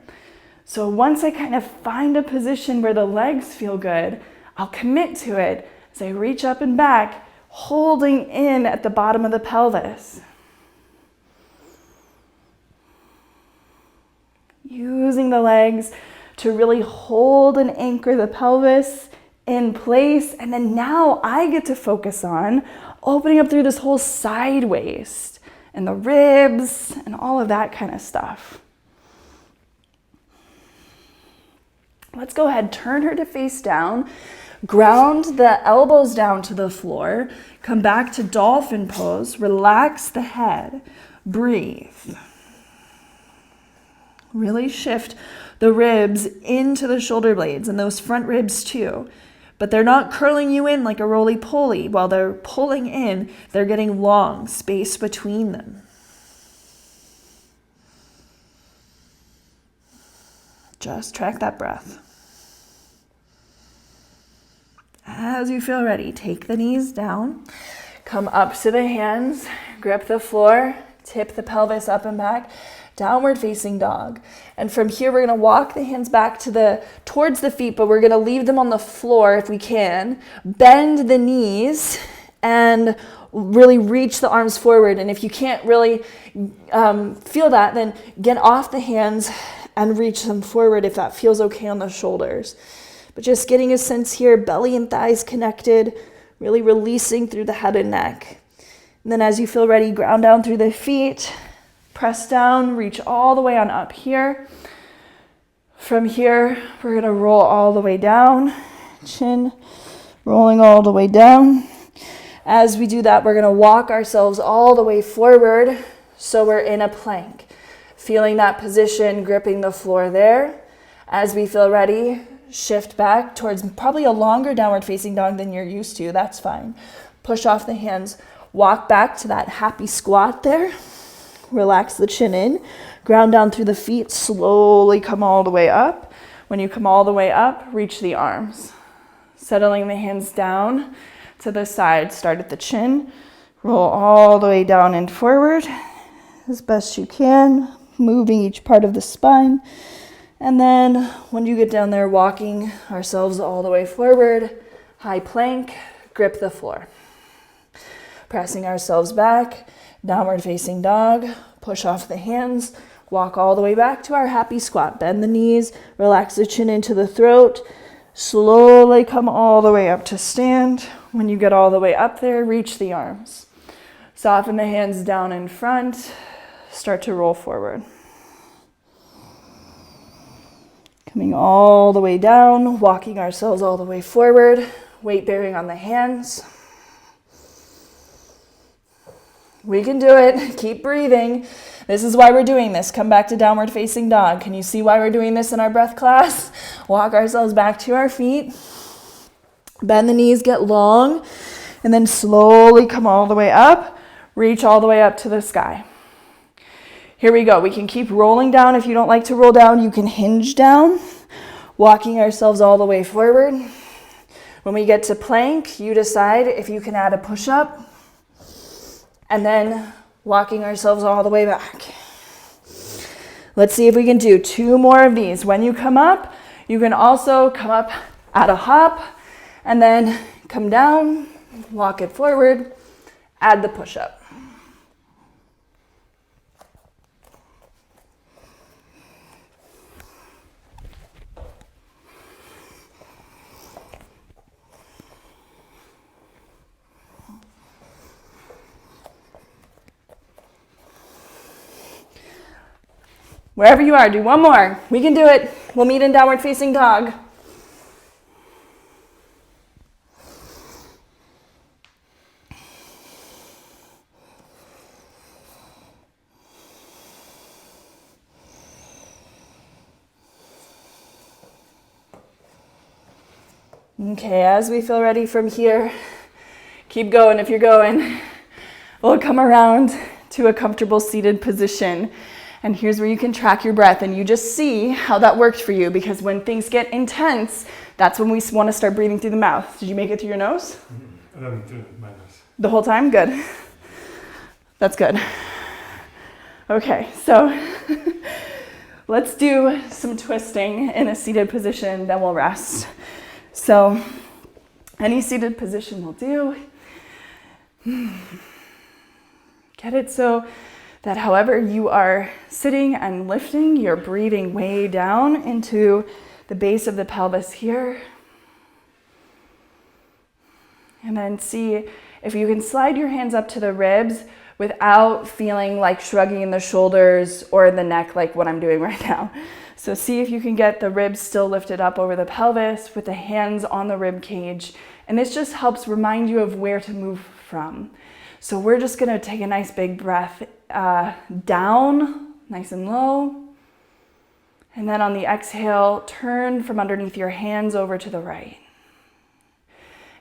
So once I kind of find a position where the legs feel good, I'll commit to it as I reach up and back, holding in at the bottom of the pelvis. Using the legs to really hold and anchor the pelvis in place. And then now I get to focus on opening up through this whole side waist and the ribs and all of that kind of stuff. Let's go ahead, turn her to face down, ground the elbows down to the floor, come back to dolphin pose, relax the head, breathe. Really shift the ribs into the shoulder blades and those front ribs too. But they're not curling you in like a roly-poly. While they're pulling in, they're getting long space between them. Just track that breath. As you feel ready, take the knees down, come up to the hands, grip the floor, tip the pelvis up and back, downward facing dog. And from here, we're going to walk the hands back towards the feet, but we're going to leave them on the floor if we can. Bend the knees and really reach the arms forward. And if you can't really feel that, then get off the hands and reach them forward if that feels okay on the shoulders. But just getting a sense here, belly and thighs connected, really releasing through the head and neck. And then as you feel ready, ground down through the feet. Press down, reach all the way on up here. From here, we're going to roll all the way down. Chin rolling all the way down. As we do that, we're going to walk ourselves all the way forward so we're in a plank. Feeling that position, gripping the floor there. As we feel ready, shift back towards probably a longer downward facing dog than you're used to. That's fine. Push off the hands. Walk back to that happy squat there. Relax the chin in, ground down through the feet, slowly come all the way up. When you come all the way up, reach the arms. Settling the hands down to the side, start at the chin, roll all the way down and forward as best you can, moving each part of the spine, And then when you get down there, walking ourselves all the way forward, high plank, grip the floor. Pressing ourselves back, downward facing dog, push off the hands, walk all the way back to our happy squat. Bend the knees, relax the chin into the throat, slowly come all the way up to stand. When you get all the way up there, reach the arms. Soften the hands down in front, start to roll forward. Coming all the way down, walking ourselves all the way forward, weight bearing on the hands. We can do it. Keep breathing. This is why we're doing this. Come back to downward facing dog. Can you see why we're doing this in our breath class? Walk ourselves back to our feet. Bend the knees, get long, and then slowly come all the way up. Reach all the way up to the sky. Here we go. We can keep rolling down. If you don't like to roll down, you can hinge down. Walking ourselves all the way forward. When we get to plank, you decide if you can add a push-up. And then walking ourselves all the way back. Let's see if we can do 2 more of these. When you come up, you can also come up at a hop and then come down, walk it forward, add the push-up. Wherever you are, do 1 more. We can do it. We'll meet in downward facing dog. Okay, as we feel ready from here, keep going if you're going. We'll come around to a comfortable seated position. And here's where you can track your breath, and you just see how that worked for you, because when things get intense, that's when we want to start breathing through the mouth. Did you make it through your nose? Through my nose. The whole time? Good. That's good. Okay, so let's do some twisting in a seated position, then we'll rest. So any seated position will do. Get it so that however you are sitting and lifting, you're breathing way down into the base of the pelvis here. And then see if you can slide your hands up to the ribs without feeling like shrugging in the shoulders or the neck like what I'm doing right now. So see if you can get the ribs still lifted up over the pelvis with the hands on the rib cage. And this just helps remind you of where to move from. So we're just gonna take a nice big breath down, nice and low. And then on the exhale, turn from underneath your hands over to the right.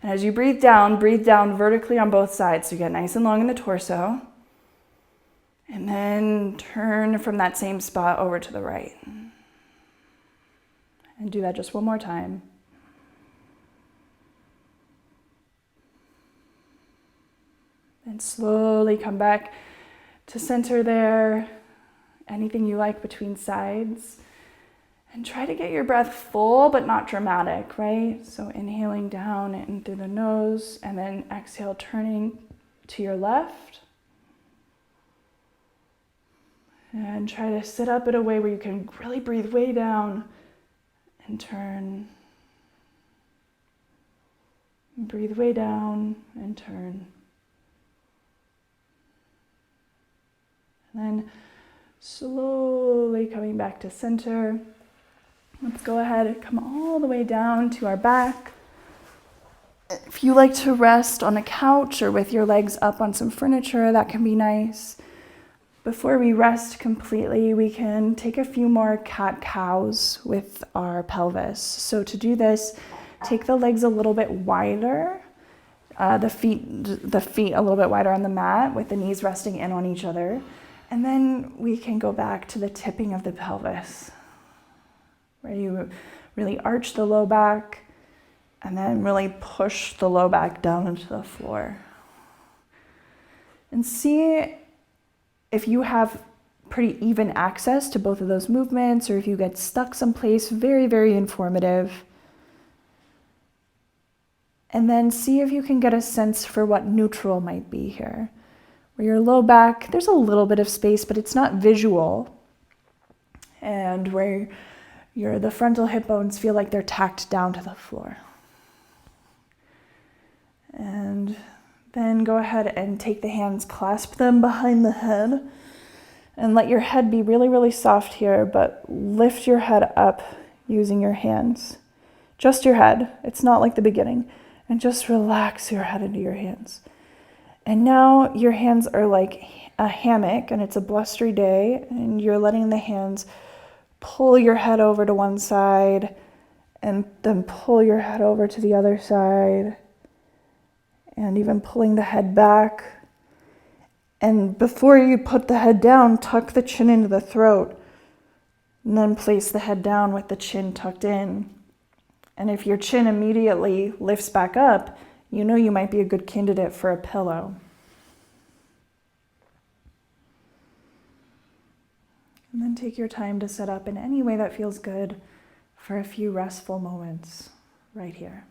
And as you breathe down vertically on both sides. So you get nice and long in the torso. And then turn from that same spot over to the right. And do that just 1 more time. Then slowly come back to center there. Anything you like between sides. And try to get your breath full, but not dramatic, right? So inhaling down and through the nose, and then exhale, turning to your left. And try to sit up in a way where you can really breathe way down and turn. Breathe way down and turn. And then slowly coming back to center. Let's go ahead and come all the way down to our back. If you like to rest on a couch or with your legs up on some furniture, that can be nice. Before we rest completely, we can take a few more cat-cows with our pelvis. So to do this, take the legs a little bit wider, the feet a little bit wider on the mat with the knees resting in on each other. And then we can go back to the tipping of the pelvis, where you really arch the low back and then really push the low back down into the floor. And see if you have pretty even access to both of those movements, or if you get stuck someplace, very, very informative. And then see if you can get a sense for what neutral might be here. Where your low back, there's a little bit of space, but it's not visual. And where the frontal hip bones feel like they're tacked down to the floor. And then go ahead and take the hands, clasp them behind the head, and let your head be really, really soft here, but lift your head up using your hands. Just your head. It's not like the beginning. And just relax your head into your hands. And now your hands are like a hammock, and it's a blustery day, and you're letting the hands pull your head over to one side, and then pull your head over to the other side, and even pulling the head back. And before you put the head down, tuck the chin into the throat, and then place the head down with the chin tucked in. And if your chin immediately lifts back up, you know you might be a good candidate for a pillow. And then take your time to set up in any way that feels good for a few restful moments right here.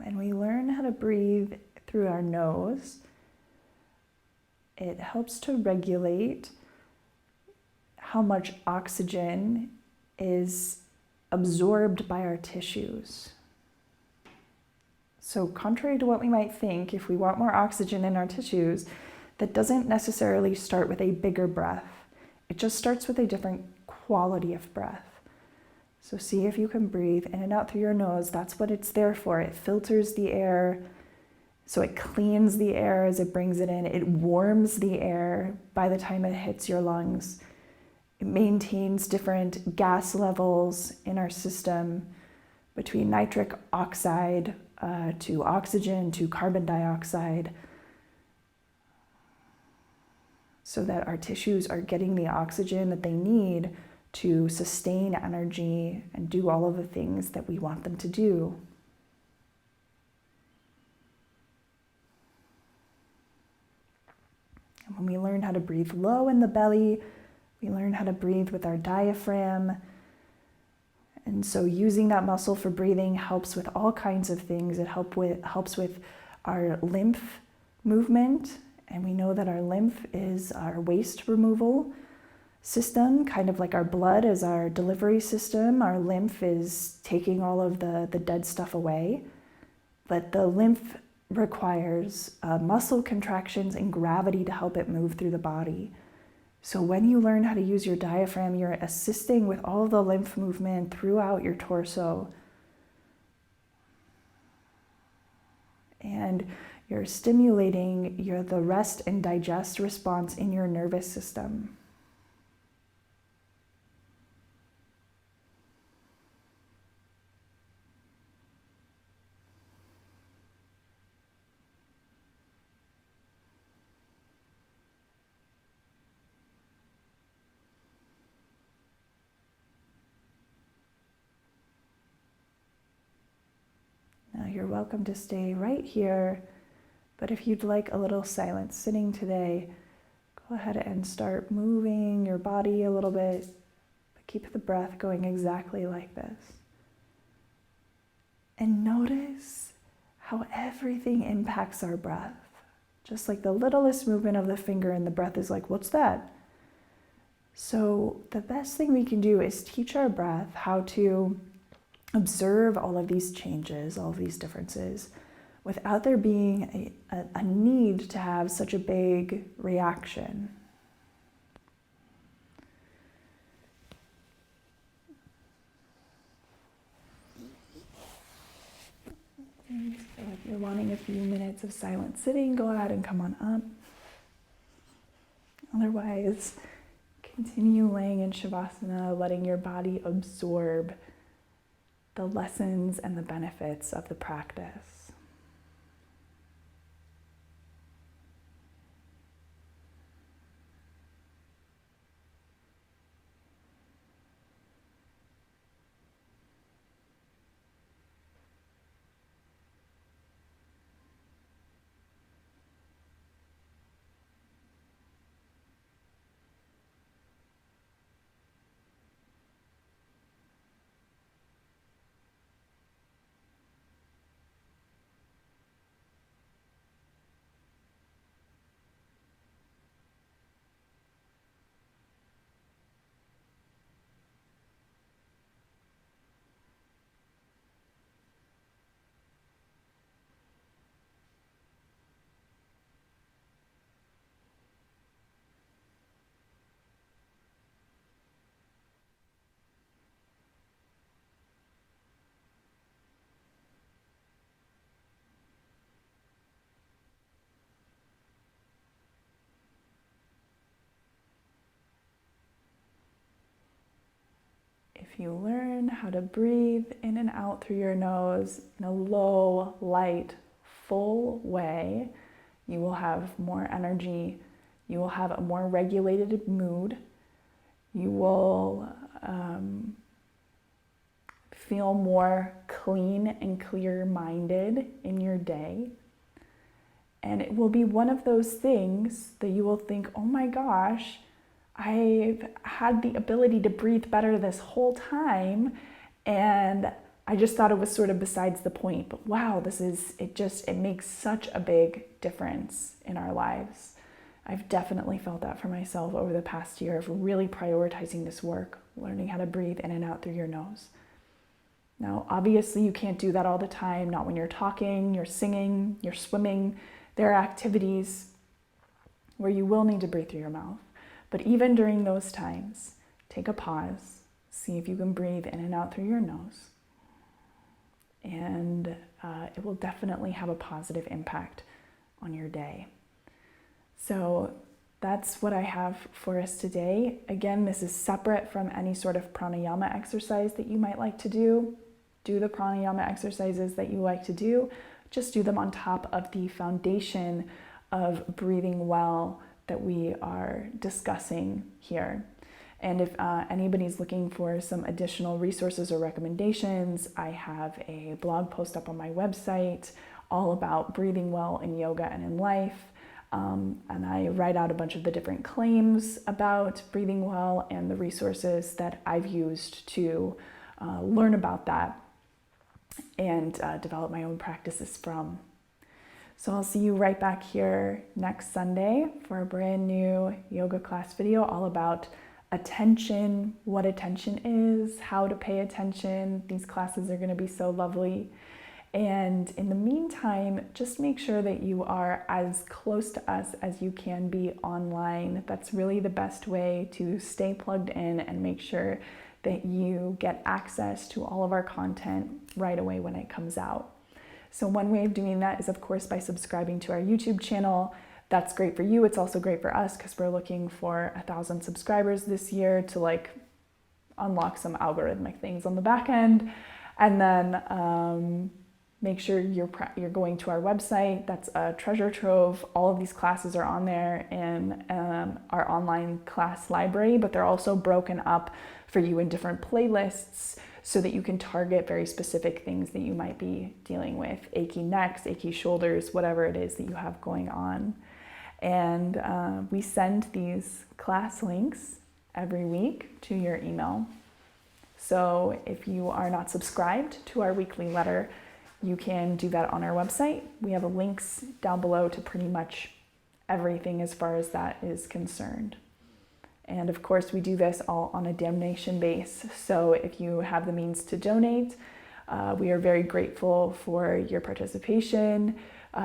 When we learn how to breathe through our nose, it helps to regulate how much oxygen is absorbed by our tissues. So contrary to what we might think, if we want more oxygen in our tissues, that doesn't necessarily start with a bigger breath. It just starts with a different quality of breath. So see if you can breathe in and out through your nose. That's what it's there for. It filters the air, so it cleans the air as it brings it in. It warms the air by the time it hits your lungs. It maintains different gas levels in our system between nitric oxide to oxygen to carbon dioxide, so that our tissues are getting the oxygen that they need to sustain energy and do all of the things that we want them to do. And when we learn how to breathe low in the belly, we learn how to breathe with our diaphragm. And so using that muscle for breathing helps with all kinds of things. It helps with our lymph movement. And we know that our lymph is our waste removal system, kind of like our blood is our delivery system. Our lymph is taking all of the dead stuff away. But the lymph requires muscle contractions and gravity to help it move through the body. So when you learn how to use your diaphragm, you're assisting with all the lymph movement throughout your torso. And you're stimulating the rest and digest response in your nervous system. Now you're welcome to stay right here, but if you'd like a little silent sitting today, go ahead and start moving your body a little bit, but keep the breath going exactly like this. And notice how everything impacts our breath. Just like the littlest movement of the finger and the breath is like, what's that? So the best thing we can do is teach our breath how to observe all of these changes, all of these differences, without there being a need to have such a big reaction. And so if you're wanting a few minutes of silent sitting, go ahead and come on up. Otherwise, continue laying in Shavasana, letting your body absorb the lessons and the benefits of the practice. If you learn how to breathe in and out through your nose in a low, light, full way, you will have more energy, you will have a more regulated mood, you will feel more clean and clear-minded in your day. And it will be one of those things that you will think, oh my gosh, I've had the ability to breathe better this whole time, and I just thought it was sort of besides the point. But wow, it makes such a big difference in our lives. I've definitely felt that for myself over the past year of really prioritizing this work, learning how to breathe in and out through your nose. Now, obviously you can't do that all the time, not when you're talking, you're singing, you're swimming. There are activities where you will need to breathe through your mouth. But even during those times, take a pause, see if you can breathe in and out through your nose. And it will definitely have a positive impact on your day. So that's what I have for us today. Again, this is separate from any sort of pranayama exercise that you might like to do. Do the pranayama exercises that you like to do. Just do them on top of the foundation of breathing well that we are discussing here. And if anybody's looking for some additional resources or recommendations, I have a blog post up on my website all about breathing well in yoga and in life. And I write out a bunch of the different claims about breathing well and the resources that I've used to learn about that and develop my own practices from. So I'll see you right back here next Sunday for a brand new yoga class video all about attention, what attention is, how to pay attention. These classes are going to be so lovely. And in the meantime, just make sure that you are as close to us as you can be online. That's really the best way to stay plugged in and make sure that you get access to all of our content right away when it comes out. So one way of doing that is, of course, by subscribing to our YouTube channel. That's great for you. It's also great for us because we're looking for 1,000 subscribers this year to unlock some algorithmic things on the back end. And then make sure you're going to our website. That's a treasure trove. All of these classes are on there in our online class library, but they're also broken up for you in different playlists so that you can target very specific things that you might be dealing with, achy necks, achy shoulders, whatever it is that you have going on. And we send these class links every week to your email. So if you are not subscribed to our weekly letter, you can do that on our website. We have links down below to pretty much everything as far as that is concerned. And of course, we do this all on a donation base. So if you have the means to donate, we are very grateful for your participation.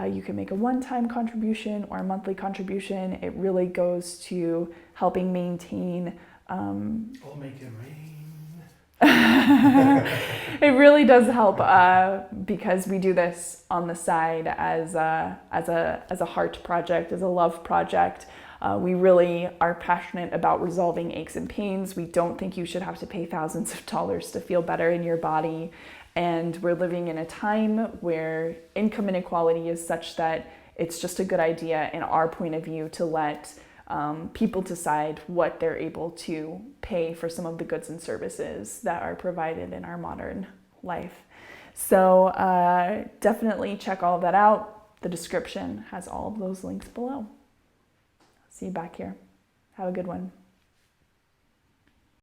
You can make a one-time contribution or a monthly contribution. It really goes to helping maintain. I'll make it rain. It really does help because we do this on the side as a heart project, as a love project. We really are passionate about resolving aches and pains. We don't think you should have to pay thousands of dollars to feel better in your body. And we're living in a time where income inequality is such that it's just a good idea, in our point of view, to let people decide what they're able to pay for some of the goods and services that are provided in our modern life. So definitely check all of that out. The description has all of those links below. See you back here. Have a good one.